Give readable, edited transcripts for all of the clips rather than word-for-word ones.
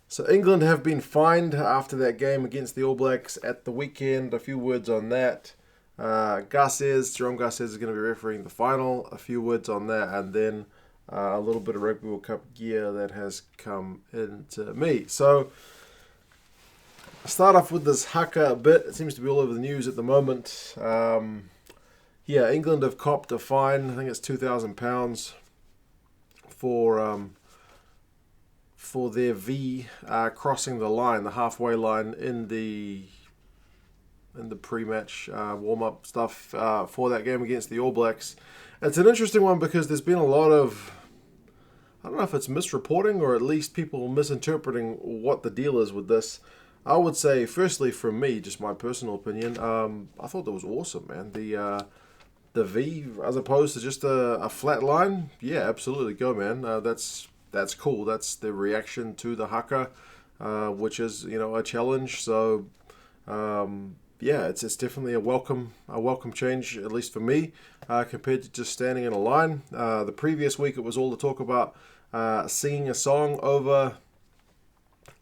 So England have been fined after that game against the All Blacks at the weekend. A few words on that. Jerome Garces is going to be refereeing the final. A few words on that, and then a little bit of Rugby World Cup gear that has come into me. So I'll start off with this Haka a bit. It seems to be all over the news at the moment. England have copped a fine. I think it's £2,000 for their V crossing the line, the halfway line in the pre-match warm-up stuff for that game against the All Blacks. It's an interesting one because there's been a lot of, I don't know if it's misreporting or at least people misinterpreting what the deal is with this. I would say, firstly, from me, just my personal opinion, I thought that was awesome, man. The V as opposed to just a flat line, yeah, absolutely, go, man. That's cool. That's the reaction to the Haka, which is a challenge. So it's definitely a welcome change, at least for me, compared to just standing in a line. The previous week it was all the talk about singing a song over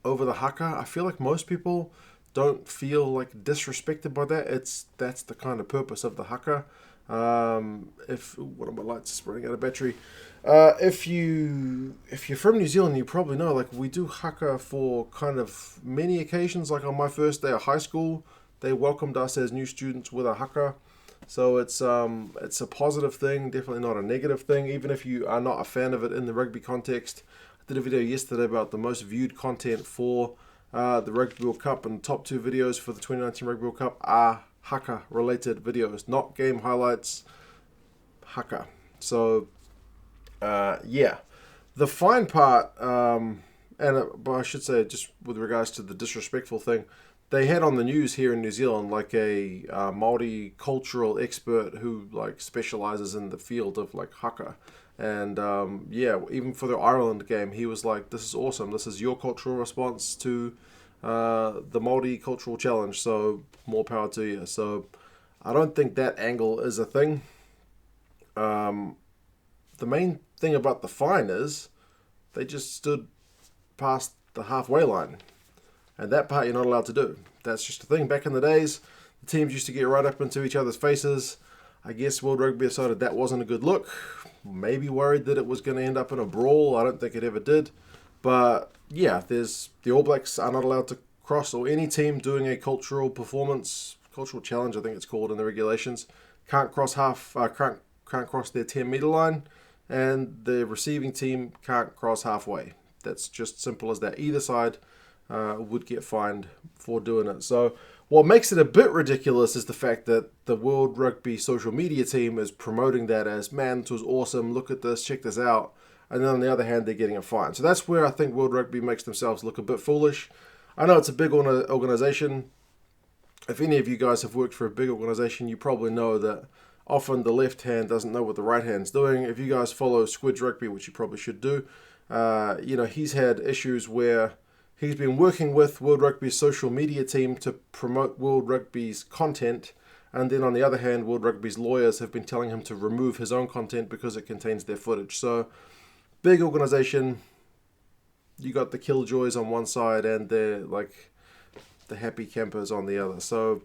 the Haka. I feel like most people don't feel like disrespected by that. That's the kind of purpose of the Haka. If one of my lights is running out of battery. If you're from New Zealand, you probably know like we do Haka for kind of many occasions. Like on my first day of high school, they welcomed us as new students with a Haka. So it's a positive thing, definitely not a negative thing. Even if you are not a fan of it in the rugby context, I did a video yesterday about the most viewed content for the Rugby World Cup, and the top two videos for the 2019 Rugby World Cup are Haka related videos, not game highlights. Haka. So the fine part, but I should say, just with regards to the disrespectful thing, they had on the news here in New Zealand like a multicultural expert who like specializes in the field of like Haka. And even for the Ireland game, he was like, "This is awesome. This is your cultural response to the multicultural challenge. So more power to you." So I don't think that angle is a thing. The main thing about the fine is they just stood past the halfway line. And that part you're not allowed to do. That's just a thing. Back in the days, the teams used to get right up into each other's faces. I guess World Rugby decided that wasn't a good look. Maybe worried that it was going to end up in a brawl. I don't think it ever did. But yeah, the All Blacks are not allowed to cross, or any team doing a cultural performance, cultural challenge, I think it's called in the regulations, can't cross can't cross their 10-meter line, and the receiving team can't cross halfway. That's just simple as that. Either side would get fined for doing it. So what makes it a bit ridiculous is the fact that the World Rugby social media team is promoting that as, man, this was awesome, look at this, check this out. And then on the other hand, they're getting a fine. So that's where I think World Rugby makes themselves look a bit foolish. I know it's a big organization. If any of you guys have worked for a big organization, you probably know that often the left hand doesn't know what the right hand's doing. If you guys follow Squid's Rugby, which you probably should do, he's had issues where he's been working with World Rugby's social media team to promote World Rugby's content, and then on the other hand, World Rugby's lawyers have been telling him to remove his own content because it contains their footage. So, big organization, you got the killjoys on one side and the happy campers on the other. So,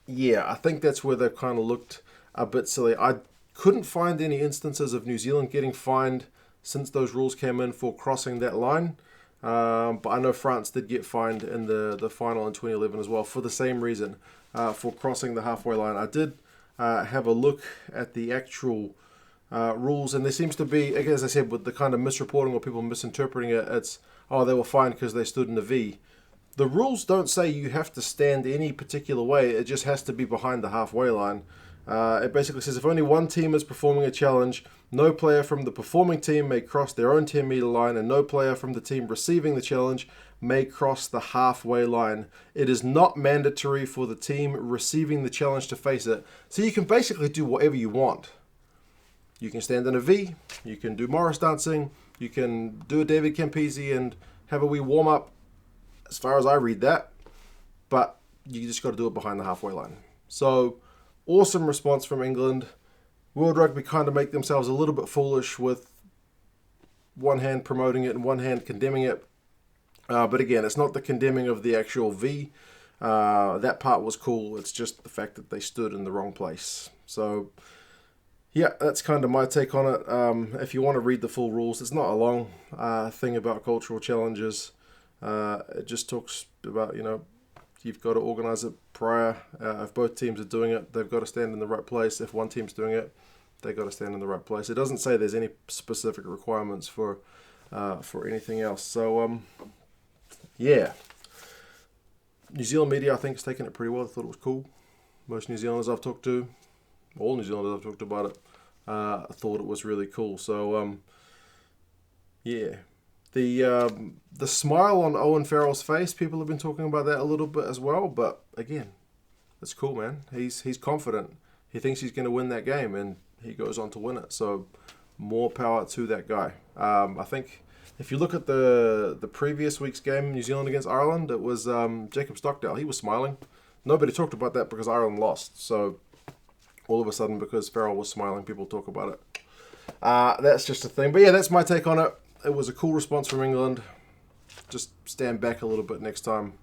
yeah, I think that's where they've kind of looked a bit silly. I couldn't find any instances of New Zealand getting fined since those rules came in for crossing that line. But I know France did get fined in the final in 2011 as well for the same reason, for crossing the halfway line. I did have a look at the actual rules, and there seems to be, as I said, with the kind of misreporting or people misinterpreting it, it's, they were fined because they stood in a V. The rules don't say you have to stand any particular way. It just has to be behind the halfway line. It basically says if only one team is performing a challenge, no player from the performing team may cross their own 10-meter line, and no player from the team receiving the challenge may cross the halfway line. It is not mandatory for the team receiving the challenge to face it. So you can basically do whatever you want. You can stand in a V, you can do Morris dancing, you can do a David Campese and have a wee warm-up, as far as I read that, but you just got to do it behind the halfway line. So, awesome response from England. World Rugby kind of make themselves a little bit foolish with one hand promoting it and one hand condemning it. But again, it's not the condemning of the actual V. That part was cool. It's just the fact that they stood in the wrong place. So, yeah, that's kind of my take on it. If you want to read the full rules, it's not a long thing about cultural challenges. It just talks about, you've got to organise it prior. If both teams are doing it, they've got to stand in the right place. If one team's doing it, they've got to stand in the right place. It doesn't say there's any specific requirements for anything else. So, yeah. New Zealand media, I think, has taken it pretty well. I thought it was cool. Most New Zealanders I've talked to, all New Zealanders I've talked about it, thought it was really cool. So, yeah. The smile on Owen Farrell's face, people have been talking about that a little bit as well. But again, it's cool, man. He's confident. He thinks he's going to win that game, and he goes on to win it. So, more power to that guy. I think if you look at the previous week's game, New Zealand against Ireland, it was Jacob Stockdale. He was smiling. Nobody talked about that because Ireland lost. So all of a sudden, because Farrell was smiling, people talk about it. That's just a thing. But yeah, that's my take on it. It was a cool response from England. Just stand back a little bit next time.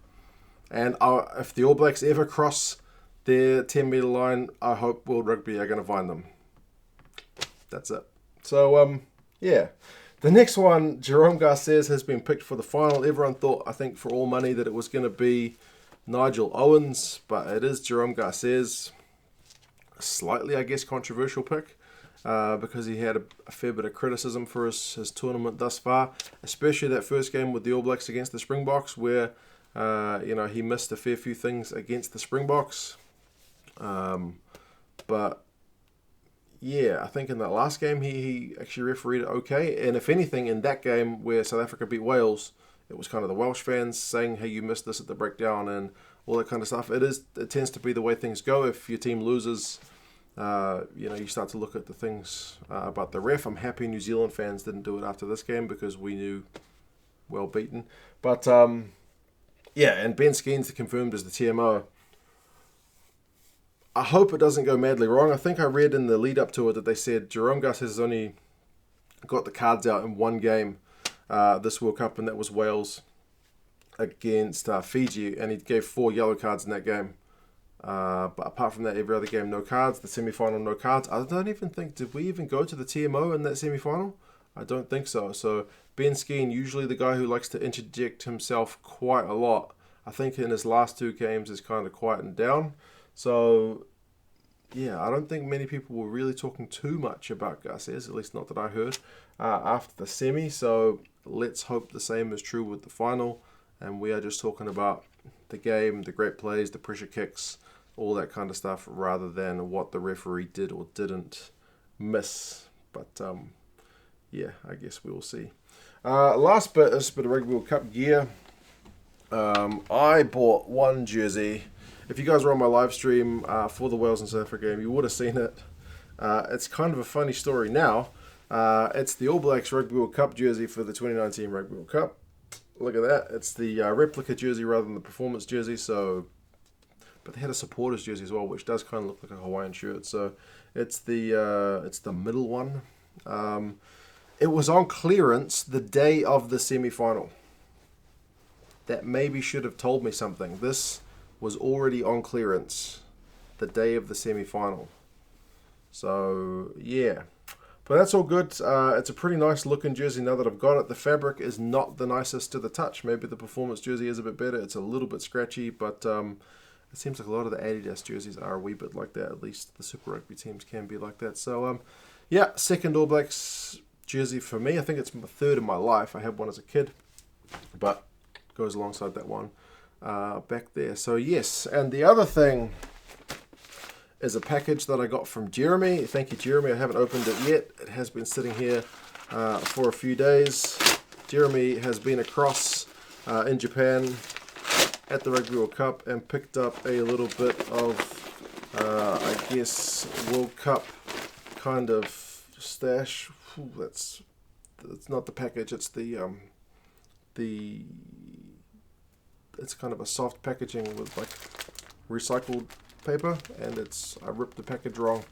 And if the All Blacks ever cross their 10-metre line, I hope World Rugby are going to find them. That's it. So, yeah. The next one, Jerome Garces has been picked for the final. Everyone thought, I think, for all money that it was going to be Nigel Owens, but it is Jerome Garces. Slightly, I guess, controversial pick because he had a fair bit of criticism for his tournament thus far, especially that first game with the All Blacks against the Springboks where, he missed a fair few things against the Springboks. But yeah, I think in that last game he actually refereed it okay. And if anything, in that game where South Africa beat Wales, it was kind of the Welsh fans saying, hey, you missed this at the breakdown and all that kind of stuff. It tends to be the way things go. If your team loses, you start to look at the things about the ref. I'm happy New Zealand fans didn't do it after this game because we knew well beaten. But, yeah, and Ben Skeen's confirmed as the TMO. I hope it doesn't go madly wrong. I think I read in the lead up to it that they said Jerome Garces has only got the cards out in one game this World Cup, and that was Wales against Fiji, and he gave 4 yellow cards in that game. But apart from that, every other game, no cards. The semi-final, no cards. I don't even think, did we even go to the TMO in that semi-final? I don't think so. So Ben Skeen, usually the guy who likes to interject himself quite a lot, I think in his last 2 games is kind of quietened down. So, yeah, I don't think many people were really talking too much about Garces, at least not that I heard, after the semi. So let's hope the same is true with the final. And we are just talking about the game, the great plays, the pressure kicks, all that kind of stuff, rather than what the referee did or didn't miss. But, yeah, I guess we will see. Last bit is a bit of Rugby World Cup gear. I bought one jersey. If you guys were on my live stream for the Wales and South Africa game, you would have seen it. It's kind of a funny story now. It's the All Blacks Rugby World Cup jersey for the 2019 Rugby World Cup. Look at that. It's the replica jersey rather than the performance jersey. But they had a supporters jersey as well, which does kind of look like a Hawaiian shirt. So it's the middle one. It was on clearance the day of the semi-final. That maybe should have told me something. This was already on clearance the day of the semi-final. So, yeah. But that's all good. It's a pretty nice looking jersey now that I've got it. The fabric is not the nicest to the touch. Maybe the performance jersey is a bit better. It's a little bit scratchy, but it seems like a lot of the Adidas jerseys are a wee bit like that. At least the Super Rugby teams can be like that. So, yeah, second All Blacks jersey for me. I think it's my third in my life. I had one as a kid, but goes alongside that one back there. So yes, and the other thing is a package that I got from Jeremy. Thank you, Jeremy. I haven't opened it yet. It has been sitting here for a few days. Jeremy has been across in Japan at the Rugby World Cup and picked up a little bit of, I guess, World Cup kind of stash. Ooh, that's not the package. It's it's kind of a soft packaging with like recycled paper, and I ripped the package wrong,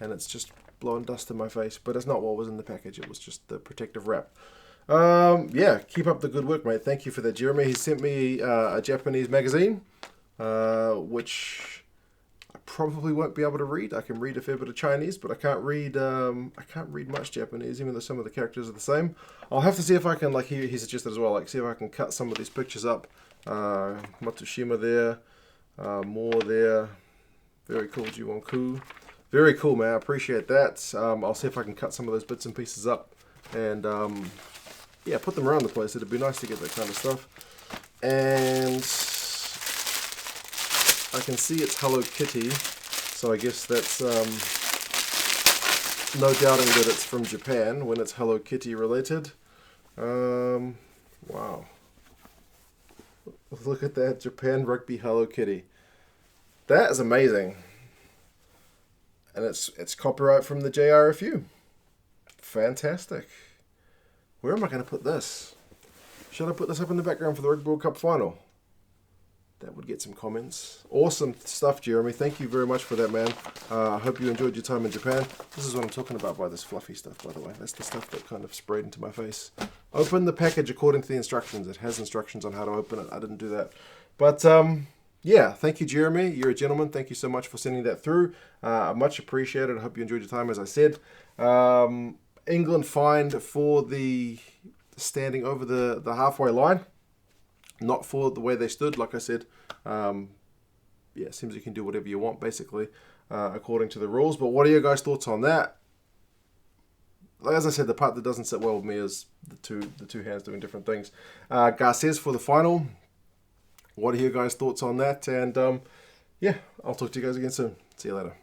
and it's just blowing dust in my face. But it's not what was in the package. It was just the protective wrap. Yeah, keep up the good work, mate. Thank you for that, Jeremy. He sent me a Japanese magazine, which I probably won't be able to read. I can read a fair bit of Chinese, but I can't read much Japanese, even though some of the characters are the same. I'll have to see if I can, like he suggested as well, like see if I can cut some of these pictures up. Matsushima there, more there. Very cool, Jiwon-ku. Very cool, man. I appreciate that. I'll see if I can cut some of those bits and pieces up and yeah, put them around the place. It'd be nice to get that kind of stuff. And I can see it's Hello Kitty, so I guess that's no doubting that it's from Japan when it's Hello Kitty related. Wow. Look at that, Japan Rugby Hello Kitty. That is amazing. And it's copyright from the JRFU. Fantastic. Where am I going to put this? Should I put this up in the background for the Rugby World Cup final? That would get some comments. Awesome stuff, Jeremy. Thank you very much for that, man. I hope you enjoyed your time in Japan. This is what I'm talking about by this fluffy stuff, by the way. That's the stuff that kind of sprayed into my face. Open the package according to the instructions. It has instructions on how to open it. I didn't do that. But, yeah, thank you, Jeremy. You're a gentleman. Thank you so much for sending that through. Much appreciated. I hope you enjoyed your time, as I said. England fined for the standing over the halfway line. Not for the way they stood, like I said. Yeah, it seems you can do whatever you want, basically, according to the rules. But what are your guys' thoughts on that? Like, as I said, the part that doesn't sit well with me is the two hands doing different things. Garces for the final. What are your guys' thoughts on that? And yeah, I'll talk to you guys again soon. See you later.